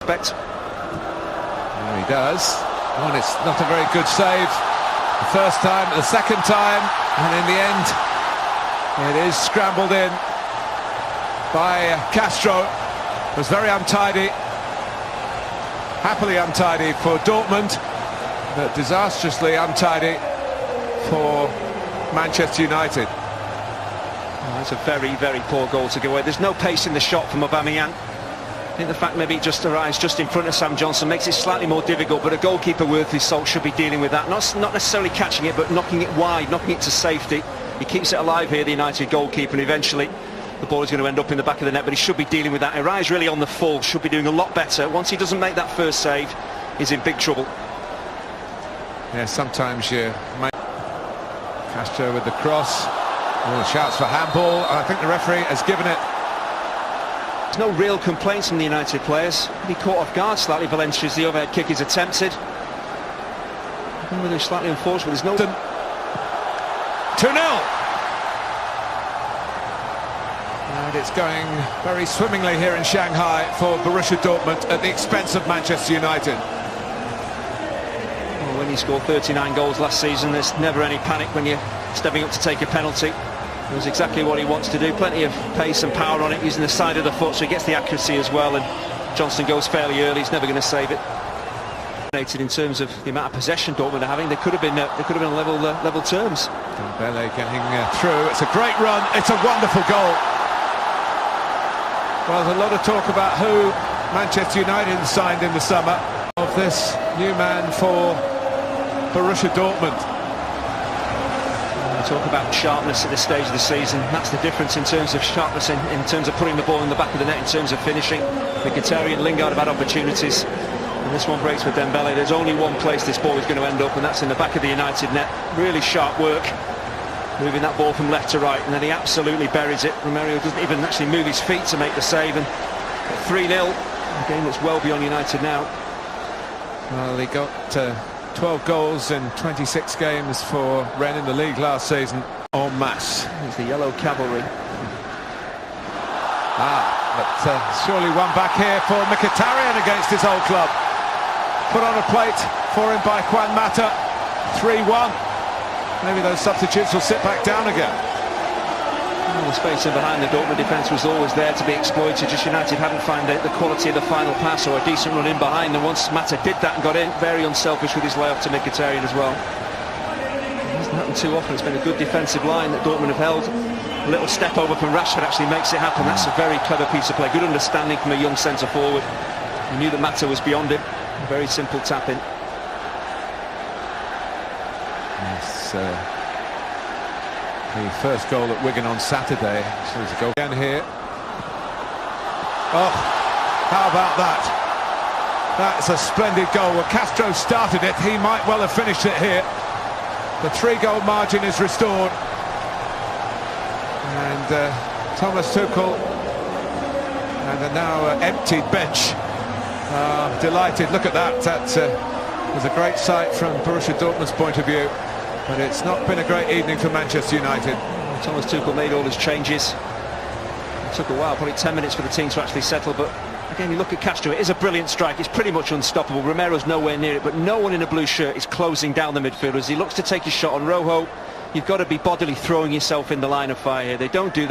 There he does. Oh, and it's not a very good save. The first time, the second time, and in the end, it is scrambled in by Castro. It was very untidy, happily untidy for Dortmund, but disastrously untidy for Manchester United. That's a very, very poor goal to give away. There's no pace in the shot from Aubameyang. I think the fact maybe it just arrives just in front of Sam Johnson makes it slightly more difficult, but a goalkeeper worth his salt should be dealing with that. Not necessarily catching it, but knocking it wide, knocking it to safety. He keeps it alive here, the United goalkeeper, and eventually the ball is going to end up in the back of the net, but he should be dealing with that. Arrives really on the full, should be doing a lot better. Once he doesn't make that first save, he's in big trouble. Yeah, sometimes you might... Castro with the cross. Oh, shouts for handball, and I think the referee has given it. There's no real complaints from the United players. He caught off guard slightly, Valencia, as the overhead kick is attempted. I think whether it's slightly unfortunate, there's no... 2-0! And it's going very swimmingly here in Shanghai for Borussia Dortmund at the expense of Manchester United. Well, when you scored 39 goals last season, there's never any panic when you're stepping up to take a penalty. It was exactly what he wants to do. Plenty of pace and power on it, using the side of the foot, so he gets the accuracy as well. And Johnson goes fairly early. He's never going to save it. In terms of the amount of possession Dortmund are having, they could have been level terms. Dembele getting through. It's a great run. It's a wonderful goal. Well, there's a lot of talk about who Manchester United signed in the summer of this new man for Borussia Dortmund. Talk about sharpness at this stage of the season. That's the difference in terms of sharpness, in terms of putting the ball in the back of the net, in terms of finishing. Mkhitaryan and Lingard have had opportunities, and this one breaks with Dembele. There's only one place this ball is going to end up, and that's in the back of the United net. Really sharp work, moving that ball from left to right, and then he absolutely buries it. Romero doesn't even actually move his feet to make the save, and 3-0, a game that's well beyond United now. Well, he got 12 goals in 26 games for Rennes in the league last season, en masse. It's the yellow cavalry. But surely one back here for Mkhitaryan against his old club. Put on a plate for him by Juan Mata. 3-1. Maybe those substitutes will sit back down again. Well, the space in behind the Dortmund defence was always there to be exploited. Just United hadn't found the quality of the final pass or a decent run in behind. And once Mata did that and got in, very unselfish with his layoff to Mkhitaryan as well. It hasn't happened too often. It's been a good defensive line that Dortmund have held. A little step over from Rashford actually makes it happen. That's a very clever piece of play. Good understanding from a young centre forward. He knew that Mata was beyond him. A very simple tap in. Yes, the first goal at Wigan on Saturday. So there's a goal again here. Oh, how about that? That's a splendid goal. Well, Castro started it. He might well have finished it here. The 3-goal margin is restored. And Thomas Tuchel and a now emptied bench are delighted. Look at that. That was a great sight from Borussia Dortmund's point of view. But it's not been a great evening for Manchester United. Thomas Tuchel made all his changes. It took a while, probably 10 minutes for the team to actually settle, but again, you look at Castro, it is a brilliant strike. It's pretty much unstoppable. Romero's nowhere near it, but no one in a blue shirt is closing down the midfield as he looks to take his shot on Rojo. You've got to be bodily throwing yourself in the line of fire here. They don't do that.